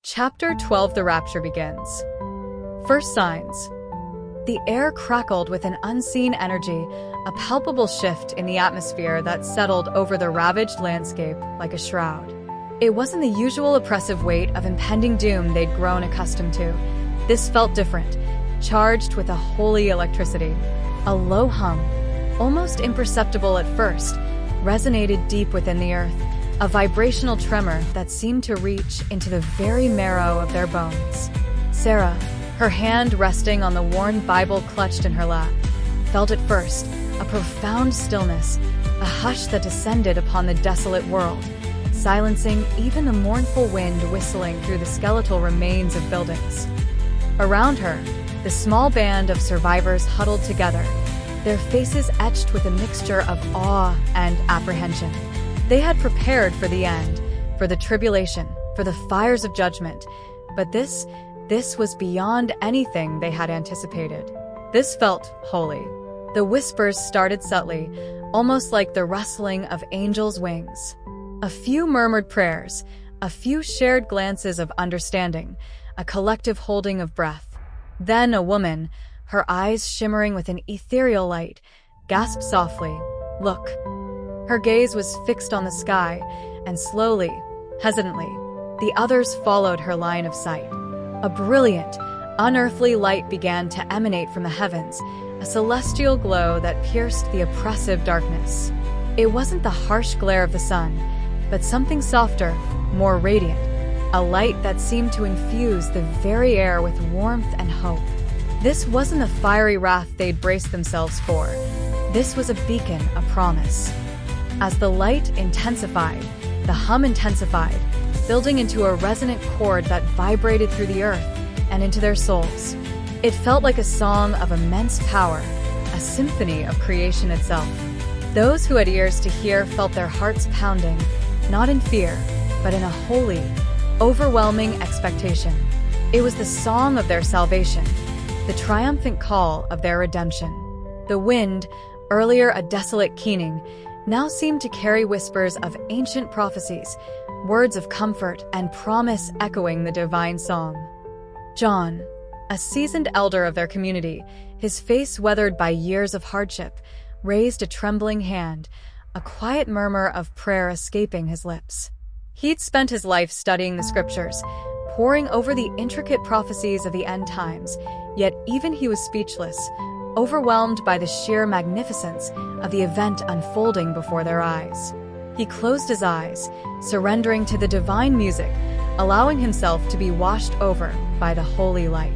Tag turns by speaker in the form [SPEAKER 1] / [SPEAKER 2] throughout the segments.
[SPEAKER 1] Chapter 12 The Rapture begins. First signs. The air crackled with an unseen energy, a palpable shift in the atmosphere that settled over the ravaged landscape like a shroud. It wasn't the usual oppressive weight of impending doom they'd grown accustomed to. This felt different, charged with a holy electricity. A low hum, almost imperceptible at first, resonated deep within the earth, a vibrational tremor that seemed to reach into the very marrow of their bones. Sarah, her hand resting on the worn Bible clutched in her lap, felt at first a profound stillness, a hush that descended upon the desolate world, silencing even the mournful wind whistling through the skeletal remains of buildings. Around her, the small band of survivors huddled together, their faces etched with a mixture of awe and apprehension. They had prepared for the end, for the tribulation, for the fires of judgment, but this was beyond anything they had anticipated. This felt holy. The whispers started subtly, almost like the rustling of angels' wings. A few murmured prayers, a few shared glances of understanding, a collective holding of breath. Then a woman, her eyes shimmering with an ethereal light, gasped softly, "Look." Her gaze was fixed on the sky, and slowly, hesitantly, the others followed her line of sight. A brilliant, unearthly light began to emanate from the heavens, a celestial glow that pierced the oppressive darkness. It wasn't the harsh glare of the sun, but something softer, more radiant, a light that seemed to infuse the very air with warmth and hope. This wasn't the fiery wrath they'd braced themselves for. This was a beacon, a promise. As the light intensified, the hum intensified, building into a resonant chord that vibrated through the earth and into their souls. It felt like a song of immense power, a symphony of creation itself. Those who had ears to hear felt their hearts pounding, not in fear, but in a holy, overwhelming expectation. It was the song of their salvation, the triumphant call of their redemption. The wind, earlier a desolate keening, now seemed to carry whispers of ancient prophecies, words of comfort and promise echoing the divine song. John, a seasoned elder of their community, his face weathered by years of hardship, raised a trembling hand, a quiet murmur of prayer escaping his lips. He'd spent his life studying the scriptures, poring over the intricate prophecies of the end times, yet even he was speechless, overwhelmed by the sheer magnificence of the event unfolding before their eyes. He closed his eyes, surrendering to the divine music, allowing himself to be washed over by the holy light.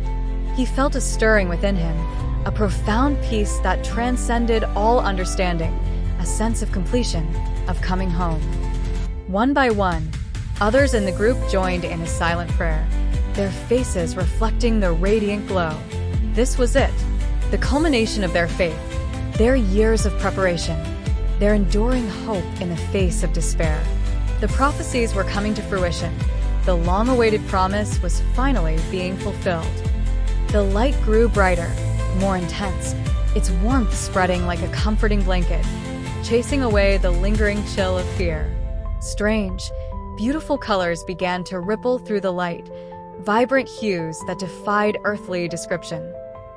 [SPEAKER 1] He felt a stirring within him, a profound peace that transcended all understanding, a sense of completion, of coming home. One by one, others in the group joined in a silent prayer, their faces reflecting the radiant glow. This was it. The culmination of their faith, their years of preparation, their enduring hope in the face of despair. The prophecies were coming to fruition. The long-awaited promise was finally being fulfilled. The light grew brighter, more intense, its warmth spreading like a comforting blanket, chasing away the lingering chill of fear. Strange, beautiful colors began to ripple through the light, vibrant hues that defied earthly description.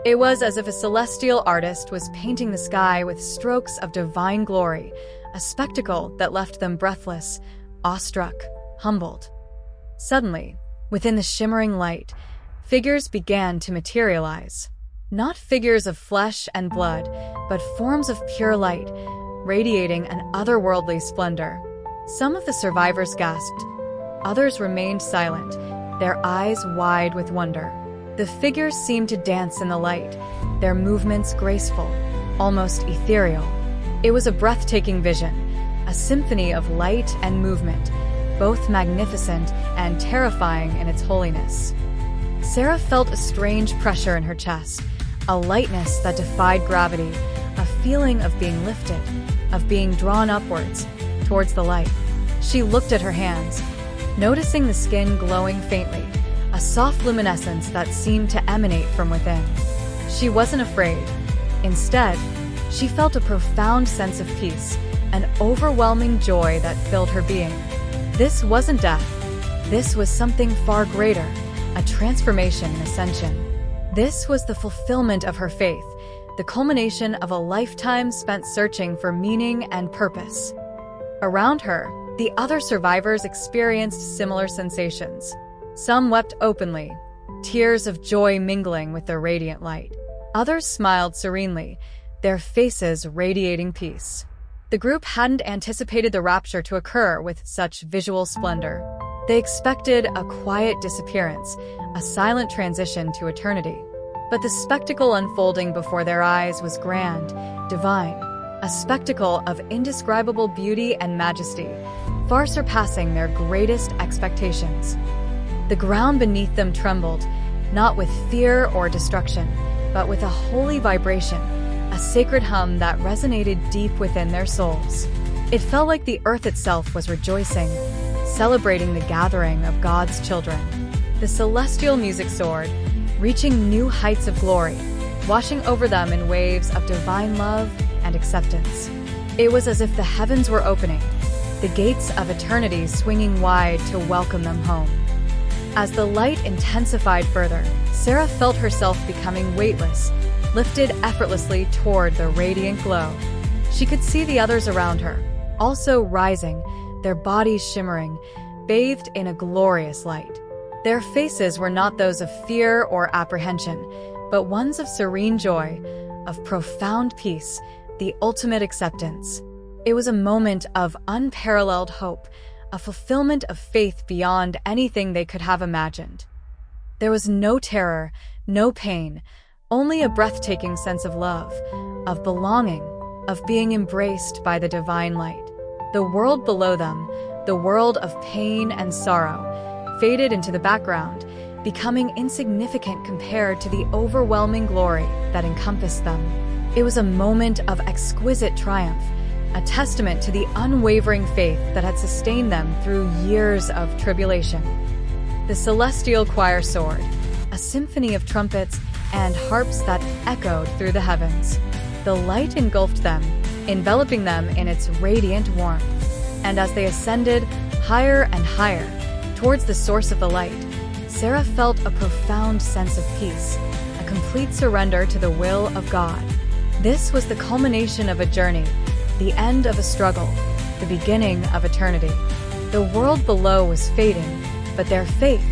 [SPEAKER 1] It was as if a celestial artist was painting the sky with strokes of divine glory, a spectacle that left them breathless, awestruck, humbled. Suddenly, within the shimmering light, figures began to materialize. Not figures of flesh and blood, but forms of pure light, radiating an otherworldly splendor. Some of the survivors gasped. Others remained silent, their eyes wide with wonder. The figures seemed to dance in the light, their movements graceful, almost ethereal. It was a breathtaking vision, a symphony of light and movement, both magnificent and terrifying in its holiness. Sarah felt a strange pressure in her chest, a lightness that defied gravity, a feeling of being lifted, of being drawn upwards, towards the light. She looked at her hands, noticing the skin glowing faintly, a soft luminescence that seemed to emanate from within. She wasn't afraid. Instead, she felt a profound sense of peace, an overwhelming joy that filled her being. This wasn't death. This was something far greater, a transformation and ascension. This was the fulfillment of her faith, the culmination of a lifetime spent searching for meaning and purpose. Around her, the other survivors experienced similar sensations. Some wept openly, tears of joy mingling with their radiant light. Others smiled serenely, their faces radiating peace. The group hadn't anticipated the rapture to occur with such visual splendor. They expected a quiet disappearance, a silent transition to eternity. But the spectacle unfolding before their eyes was grand, divine, a spectacle of indescribable beauty and majesty, far surpassing their greatest expectations. The ground beneath them trembled, not with fear or destruction, but with a holy vibration, a sacred hum that resonated deep within their souls. It felt like the earth itself was rejoicing, celebrating the gathering of God's children. The celestial music soared, reaching new heights of glory, washing over them in waves of divine love and acceptance. It was as if the heavens were opening, the gates of eternity swinging wide to welcome them home. As the light intensified further, Sarah felt herself becoming weightless, lifted effortlessly toward the radiant glow. She could see the others around her, also rising, their bodies shimmering, bathed in a glorious light. Their faces were not those of fear or apprehension, but ones of serene joy, of profound peace, the ultimate acceptance. It was a moment of unparalleled hope, a fulfillment of faith beyond anything they could have imagined. There was no terror, no pain, only a breathtaking sense of love, of belonging, of being embraced by the divine light. The world below them, the world of pain and sorrow, faded into the background, becoming insignificant compared to the overwhelming glory that encompassed them. It was a moment of exquisite triumph, a testament to the unwavering faith that had sustained them through years of tribulation. The celestial choir soared, a symphony of trumpets and harps that echoed through the heavens. The light engulfed them, enveloping them in its radiant warmth. And as they ascended higher and higher, towards the source of the light, Sarah felt a profound sense of peace, a complete surrender to the will of God. This was the culmination of a journey, the end of a struggle, the beginning of eternity. The world below was fading, but their faith,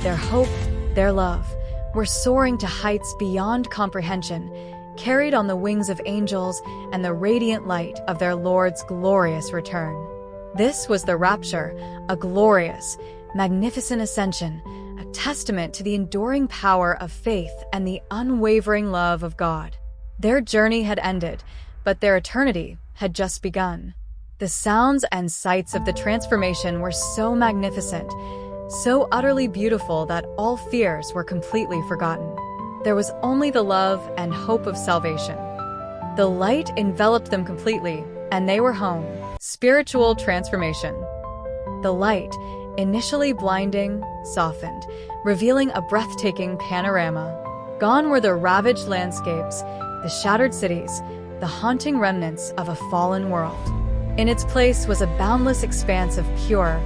[SPEAKER 1] their hope, their love were soaring to heights beyond comprehension, carried on the wings of angels and the radiant light of their Lord's glorious return. This was the rapture, a glorious, magnificent ascension, a testament to the enduring power of faith and the unwavering love of God. Their journey had ended, but their eternity had just begun. The sounds and sights of the transformation were so magnificent, so utterly beautiful that all fears were completely forgotten. There was only the love and hope of salvation. The light enveloped them completely, and they were home. Spiritual transformation. The light, initially blinding, softened, revealing a breathtaking panorama. Gone were the ravaged landscapes, the shattered cities, the haunting remnants of a fallen world. In its place was a boundless expanse of pure,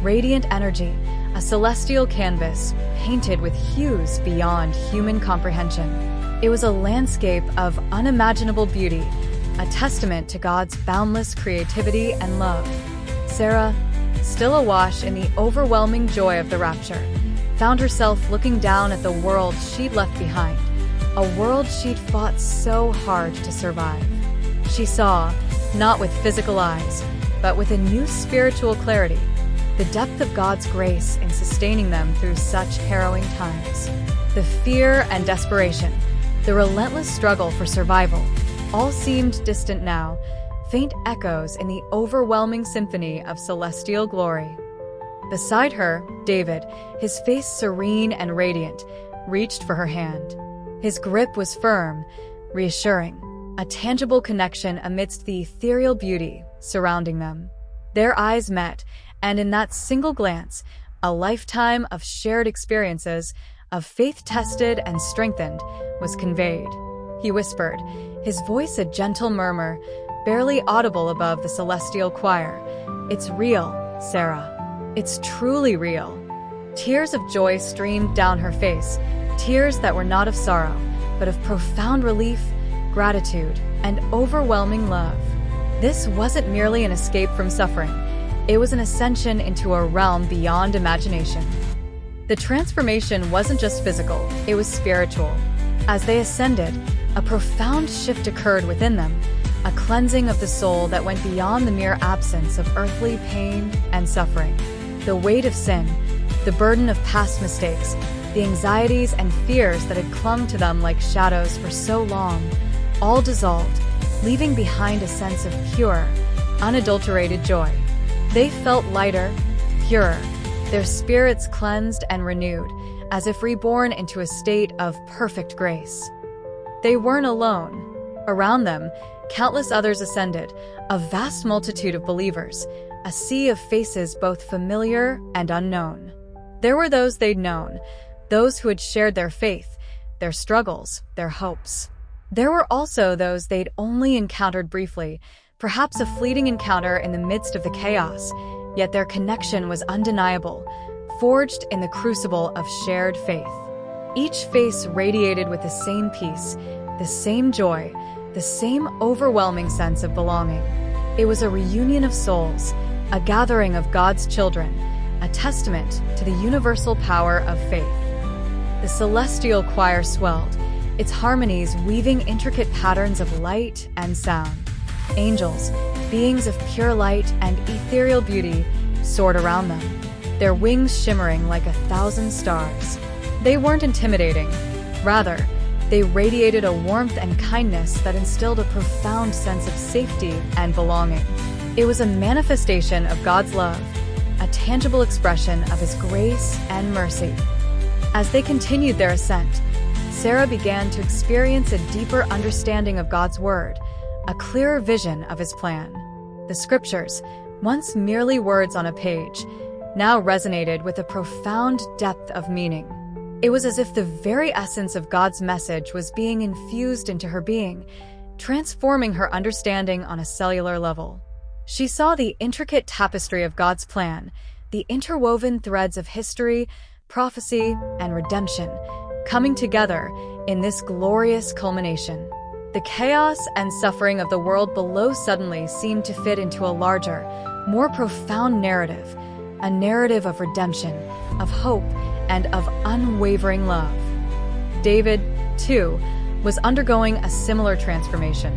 [SPEAKER 1] radiant energy, a celestial canvas painted with hues beyond human comprehension. It was a landscape of unimaginable beauty, a testament to God's boundless creativity and love. Sarah, still awash in the overwhelming joy of the rapture, found herself looking down at the world she'd left behind, a world she'd fought so hard to survive. She saw, not with physical eyes, but with a new spiritual clarity, the depth of God's grace in sustaining them through such harrowing times. The fear and desperation, the relentless struggle for survival, all seemed distant now, faint echoes in the overwhelming symphony of celestial glory. Beside her, David, his face serene and radiant, reached for her hand. His grip was firm, reassuring, a tangible connection amidst the ethereal beauty surrounding them. Their eyes met, and in that single glance, a lifetime of shared experiences, of faith tested and strengthened, was conveyed. He whispered, his voice a gentle murmur, barely audible above the celestial choir. "It's real, Sarah. It's truly real." Tears of joy streamed down her face, tears that were not of sorrow, but of profound relief, gratitude, and overwhelming love. This wasn't merely an escape from suffering. It was an ascension into a realm beyond imagination. The transformation wasn't just physical, it was spiritual. As they ascended, a profound shift occurred within them, a cleansing of the soul that went beyond the mere absence of earthly pain and suffering. The weight of sin, the burden of past mistakes, the anxieties and fears that had clung to them like shadows for so long, all dissolved, leaving behind a sense of pure, unadulterated joy. They felt lighter, purer, their spirits cleansed and renewed, as if reborn into a state of perfect grace. They weren't alone. Around them, countless others ascended, a vast multitude of believers, a sea of faces both familiar and unknown. There were those they'd known, those who had shared their faith, their struggles, their hopes. There were also those they'd only encountered briefly, perhaps a fleeting encounter in the midst of the chaos, yet their connection was undeniable, forged in the crucible of shared faith. Each face radiated with the same peace, the same joy, the same overwhelming sense of belonging. It was a reunion of souls, a gathering of God's children, a testament to the universal power of faith. The celestial choir swelled, its harmonies weaving intricate patterns of light and sound. Angels, beings of pure light and ethereal beauty, soared around them, their wings shimmering like 1,000 stars. They weren't intimidating. Rather, they radiated a warmth and kindness that instilled a profound sense of safety and belonging. It was a manifestation of God's love, a tangible expression of His grace and mercy. As they continued their ascent, Sarah began to experience a deeper understanding of God's Word, a clearer vision of His plan. The Scriptures, once merely words on a page, now resonated with a profound depth of meaning. It was as if the very essence of God's message was being infused into her being, transforming her understanding on a cellular level. She saw the intricate tapestry of God's plan, the interwoven threads of history, prophecy, and redemption, coming together in this glorious culmination. The chaos and suffering of the world below suddenly seemed to fit into a larger, more profound narrative, a narrative of redemption, of hope, and of unwavering love. David, too, was undergoing a similar transformation.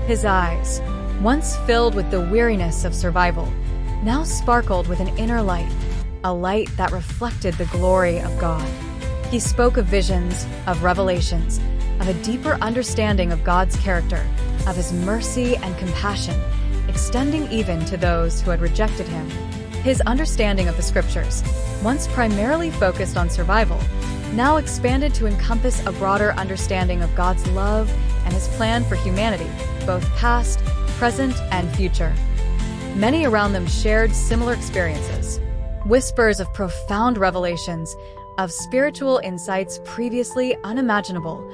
[SPEAKER 1] His eyes, once filled with the weariness of survival, now sparkled with an inner light, a light that reflected the glory of God. He spoke of visions, of revelations, of a deeper understanding of God's character, of His mercy and compassion, extending even to those who had rejected Him. His understanding of the Scriptures, once primarily focused on survival, now expanded to encompass a broader understanding of God's love and His plan for humanity, both past, present, and future. Many around them shared similar experiences. Whispers of profound revelations, of spiritual insights previously unimaginable,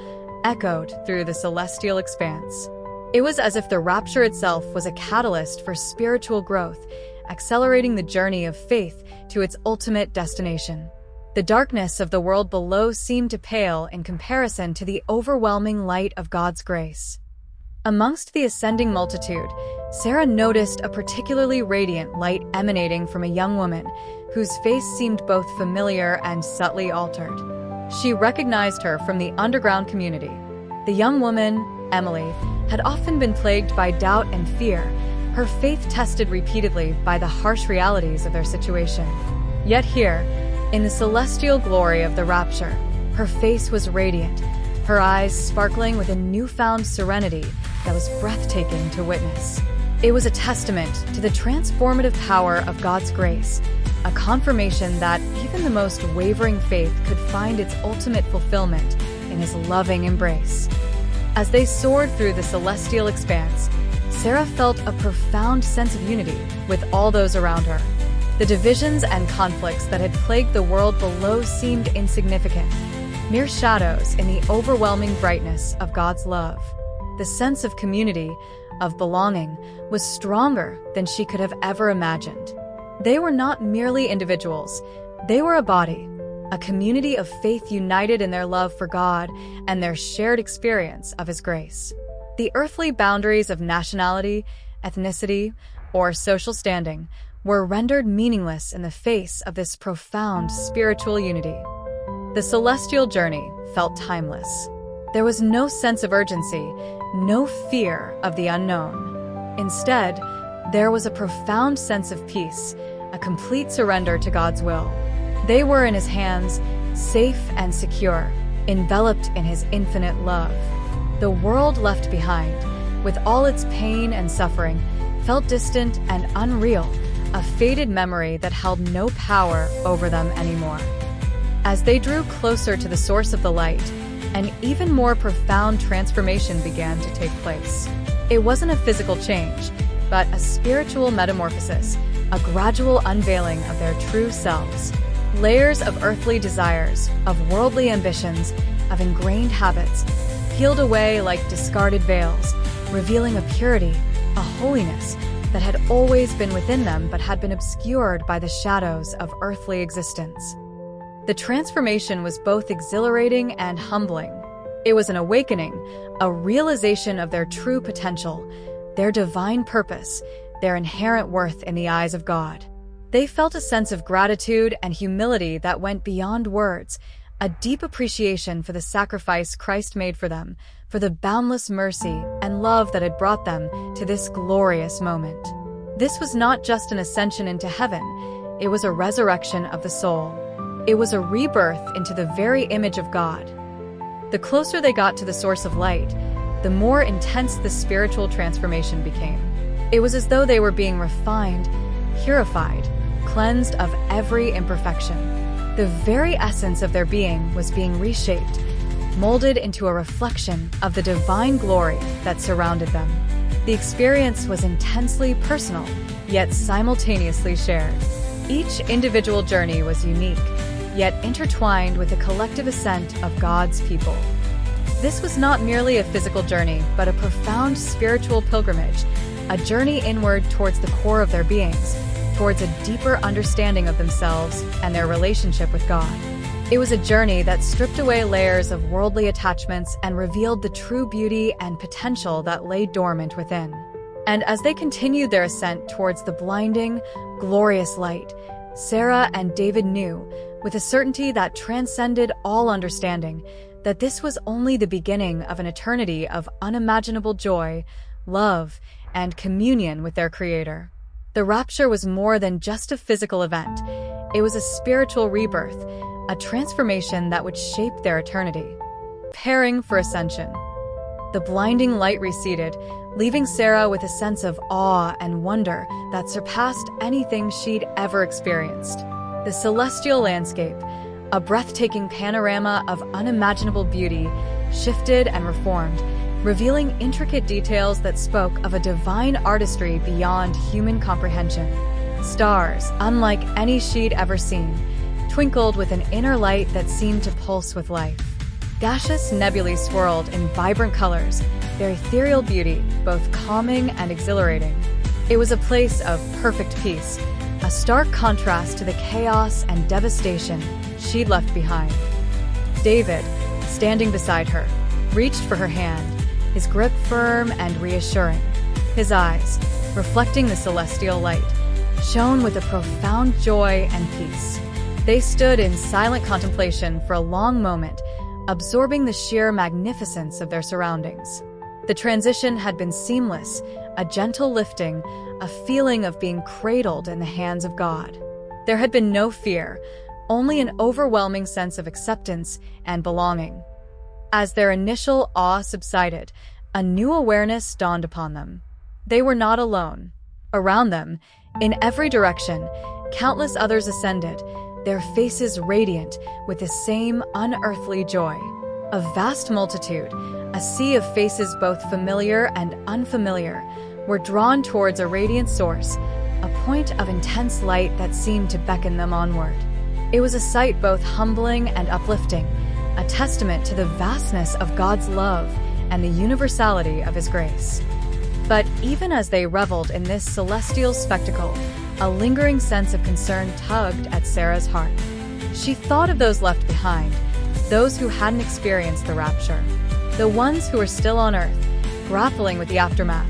[SPEAKER 1] echoed through the celestial expanse. It was as if the rapture itself was a catalyst for spiritual growth, accelerating the journey of faith to its ultimate destination. The darkness of the world below seemed to pale in comparison to the overwhelming light of God's grace. Amongst the ascending multitude, Sarah noticed a particularly radiant light emanating from a young woman whose face seemed both familiar and subtly altered. She recognized her from the underground community. The young woman, Emily, had often been plagued by doubt and fear, her faith tested repeatedly by the harsh realities of their situation. Yet here, in the celestial glory of the rapture, her face was radiant, her eyes sparkling with a newfound serenity that was breathtaking to witness. It was a testament to the transformative power of God's grace, a confirmation that even the most wavering faith could find its ultimate fulfillment in His loving embrace. As they soared through the celestial expanse, Sarah felt a profound sense of unity with all those around her. The divisions and conflicts that had plagued the world below seemed insignificant, mere shadows in the overwhelming brightness of God's love. The sense of community, of belonging, was stronger than she could have ever imagined. They were not merely individuals, they were a body, a community of faith united in their love for God and their shared experience of His grace. The earthly boundaries of nationality, ethnicity, or social standing were rendered meaningless in the face of this profound spiritual unity. The celestial journey felt timeless. There was no sense of urgency, no fear of the unknown. Instead, there was a profound sense of peace, a complete surrender to God's will. They were in His hands, safe and secure, enveloped in His infinite love. The world left behind, with all its pain and suffering, felt distant and unreal, a faded memory that held no power over them anymore. As they drew closer to the source of the light, an even more profound transformation began to take place. It wasn't a physical change, but a spiritual metamorphosis, a gradual unveiling of their true selves. Layers of earthly desires, of worldly ambitions, of ingrained habits, peeled away like discarded veils, revealing a purity, a holiness that had always been within them but had been obscured by the shadows of earthly existence. The transformation was both exhilarating and humbling. It was an awakening, a realization of their true potential, their divine purpose, their inherent worth in the eyes of God. They felt a sense of gratitude and humility that went beyond words, a deep appreciation for the sacrifice Christ made for them, for the boundless mercy and love that had brought them to this glorious moment. This was not just an ascension into heaven, it was a resurrection of the soul. It was a rebirth into the very image of God. The closer they got to the source of light, the more intense the spiritual transformation became. It was as though they were being refined, purified, cleansed of every imperfection. The very essence of their being was being reshaped, molded into a reflection of the divine glory that surrounded them. The experience was intensely personal, yet simultaneously shared. Each individual journey was unique, yet intertwined with the collective ascent of God's people. This was not merely a physical journey, but a profound spiritual pilgrimage, a journey inward towards the core of their beings, towards a deeper understanding of themselves and their relationship with God. It was a journey that stripped away layers of worldly attachments and revealed the true beauty and potential that lay dormant within. And as they continued their ascent towards the blinding, glorious light, Sarah and David knew, with a certainty that transcended all understanding, that this was only the beginning of an eternity of unimaginable joy, love, and communion with their Creator. The rapture was more than just a physical event. It was a spiritual rebirth, a transformation that would shape their eternity. Preparing for ascension. The blinding light receded, leaving Sarah with a sense of awe and wonder that surpassed anything she'd ever experienced. The celestial landscape, a breathtaking panorama of unimaginable beauty, shifted and reformed, revealing intricate details that spoke of a divine artistry beyond human comprehension. Stars, unlike any she'd ever seen, twinkled with an inner light that seemed to pulse with life. Gaseous nebulae swirled in vibrant colors, their ethereal beauty both calming and exhilarating. It was a place of perfect peace, a stark contrast to the chaos and devastation she'd left behind. David, standing beside her, reached for her hand, his grip firm and reassuring. His eyes, reflecting the celestial light, shone with a profound joy and peace. They stood in silent contemplation for a long moment, absorbing the sheer magnificence of their surroundings. The transition had been seamless, a gentle lifting, a feeling of being cradled in the hands of God. There had been no fear, only an overwhelming sense of acceptance and belonging. As their initial awe subsided, a new awareness dawned upon them. They were not alone. Around them, in every direction, countless others ascended, their faces radiant with the same unearthly joy. A vast multitude, a sea of faces both familiar and unfamiliar, were drawn towards a radiant source, a point of intense light that seemed to beckon them onward. It was a sight both humbling and uplifting, a testament to the vastness of God's love and the universality of His grace. But even as they reveled in this celestial spectacle, a lingering sense of concern tugged at Sarah's heart. She thought of those left behind, those who hadn't experienced the rapture, the ones who were still on Earth, grappling with the aftermath,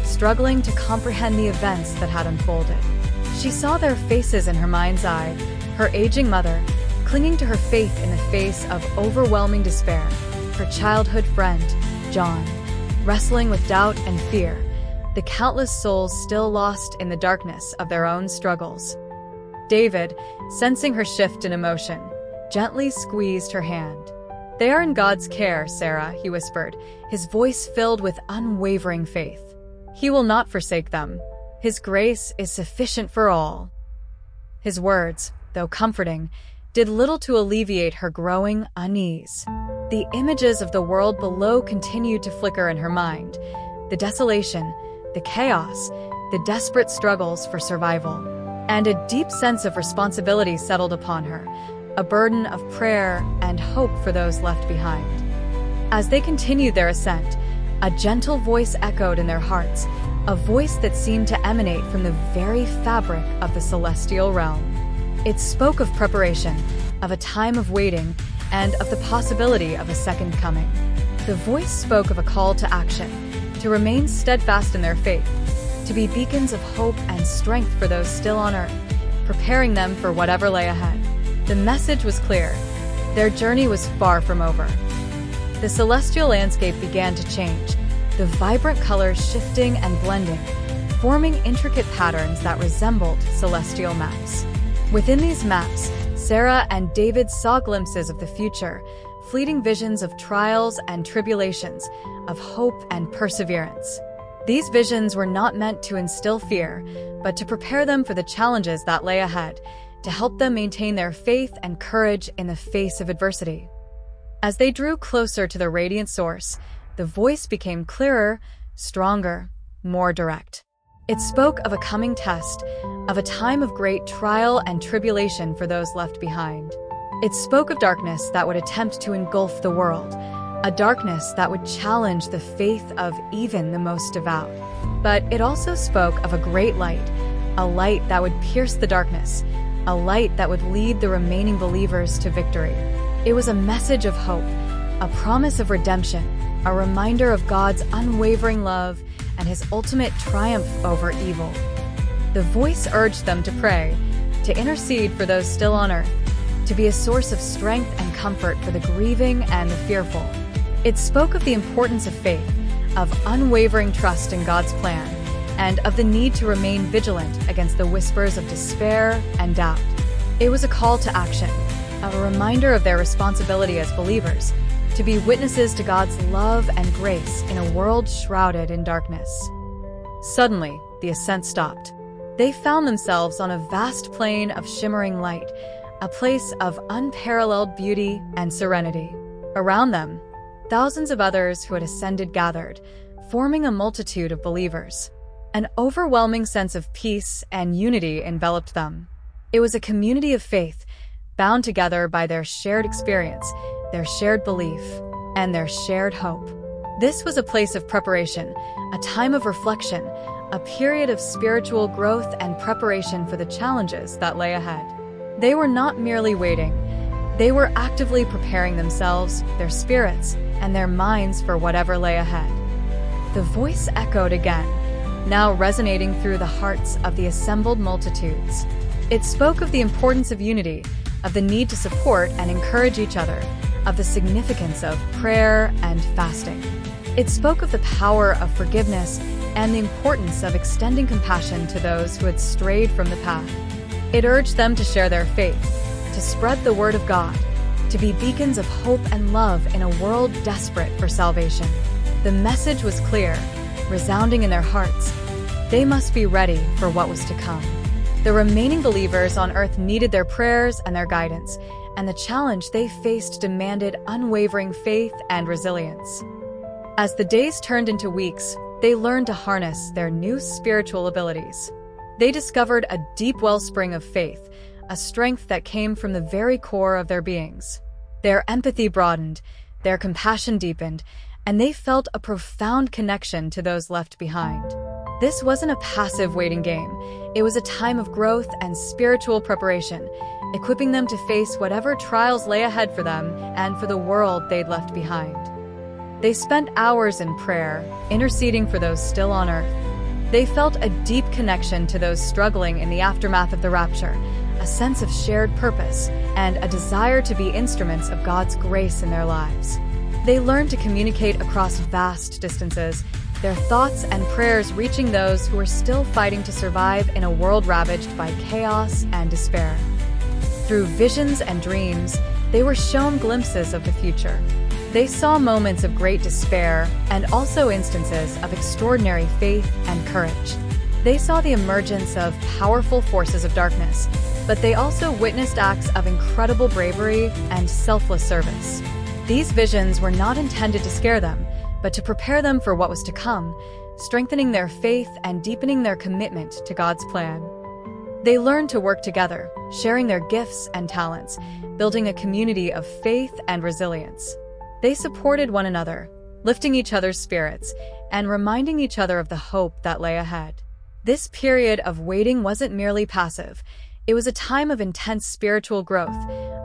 [SPEAKER 1] struggling to comprehend the events that had unfolded. She saw their faces in her mind's eye, her aging mother, clinging to her faith in the face of overwhelming despair, her childhood friend, John, wrestling with doubt and fear, the countless souls still lost in the darkness of their own struggles. David, sensing her shift in emotion, gently squeezed her hand. "They are in God's care, Sarah," he whispered, his voice filled with unwavering faith. "He will not forsake them. His grace is sufficient for all." His words, though comforting, did little to alleviate her growing unease. The images of the world below continued to flicker in her mind. The desolation, the chaos, the desperate struggles for survival. And a deep sense of responsibility settled upon her, a burden of prayer and hope for those left behind. As they continued their ascent, a gentle voice echoed in their hearts, a voice that seemed to emanate from the very fabric of the celestial realm. It spoke of preparation, of a time of waiting, and of the possibility of a second coming. The voice spoke of a call to action, to remain steadfast in their faith, to be beacons of hope and strength for those still on Earth, preparing them for whatever lay ahead. The message was clear. Their journey was far from over. The celestial landscape began to change, the vibrant colors shifting and blending, forming intricate patterns that resembled celestial maps. Within these maps, Sarah and David saw glimpses of the future, fleeting visions of trials and tribulations, of hope and perseverance. These visions were not meant to instill fear, but to prepare them for the challenges that lay ahead, to help them maintain their faith and courage in the face of adversity. As they drew closer to the radiant source, the voice became clearer, stronger, more direct. It spoke of a coming test, of a time of great trial and tribulation for those left behind. It spoke of darkness that would attempt to engulf the world, a darkness that would challenge the faith of even the most devout. But it also spoke of a great light, a light that would pierce the darkness, a light that would lead the remaining believers to victory. It was a message of hope, a promise of redemption, a reminder of God's unwavering love and his ultimate triumph over evil. The voice urged them to pray, to intercede for those still on Earth, to be a source of strength and comfort for the grieving and the fearful. It spoke of the importance of faith, of unwavering trust in God's plan, and of the need to remain vigilant against the whispers of despair and doubt. It was a call to action, a reminder of their responsibility as believers, to be witnesses to God's love and grace in a world shrouded in darkness. Suddenly, the ascent stopped. They found themselves on a vast plain of shimmering light, a place of unparalleled beauty and serenity. Around them, thousands of others who had ascended gathered, forming a multitude of believers. An overwhelming sense of peace and unity enveloped them. It was a community of faith, bound together by their shared experience, their shared belief, and their shared hope. This was a place of preparation, a time of reflection, a period of spiritual growth and preparation for the challenges that lay ahead. They were not merely waiting. They were actively preparing themselves, their spirits, and their minds for whatever lay ahead. The voice echoed again, now resonating through the hearts of the assembled multitudes. It spoke of the importance of unity, of the need to support and encourage each other, of the significance of prayer and fasting. It spoke of the power of forgiveness and the importance of extending compassion to those who had strayed from the path. It urged them to share their faith, to spread the word of God, to be beacons of hope and love in a world desperate for salvation. The message was clear, resounding in their hearts. They must be ready for what was to come. The remaining believers on earth needed their prayers and their guidance, and the challenge they faced demanded unwavering faith and resilience. As the days turned into weeks, they learned to harness their new spiritual abilities. They discovered a deep wellspring of faith, a strength that came from the very core of their beings. Their empathy broadened, their compassion deepened, and they felt a profound connection to those left behind. This wasn't a passive waiting game. It was a time of growth and spiritual preparation, equipping them to face whatever trials lay ahead for them and for the world they'd left behind. They spent hours in prayer, interceding for those still on earth. They felt a deep connection to those struggling in the aftermath of the rapture, a sense of shared purpose, and a desire to be instruments of God's grace in their lives. They learned to communicate across vast distances, their thoughts and prayers reaching those who were still fighting to survive in a world ravaged by chaos and despair. Through visions and dreams, they were shown glimpses of the future. They saw moments of great despair and also instances of extraordinary faith and courage. They saw the emergence of powerful forces of darkness, but they also witnessed acts of incredible bravery and selfless service. These visions were not intended to scare them, but to prepare them for what was to come, strengthening their faith and deepening their commitment to God's plan. They learned to work together, sharing their gifts and talents, building a community of faith and resilience. They supported one another, lifting each other's spirits, and reminding each other of the hope that lay ahead. This period of waiting wasn't merely passive. It was a time of intense spiritual growth,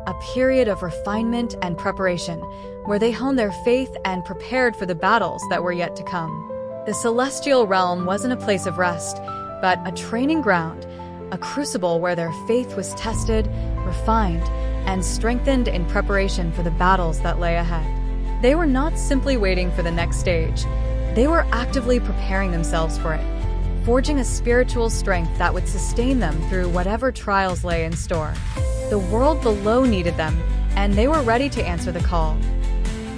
[SPEAKER 1] a period of refinement and preparation, where they honed their faith and prepared for the battles that were yet to come. The celestial realm wasn't a place of rest, but a training ground, a crucible where their faith was tested, refined, and strengthened in preparation for the battles that lay ahead. They were not simply waiting for the next stage. They were actively preparing themselves for it, forging a spiritual strength that would sustain them through whatever trials lay in store. The world below needed them, and they were ready to answer the call.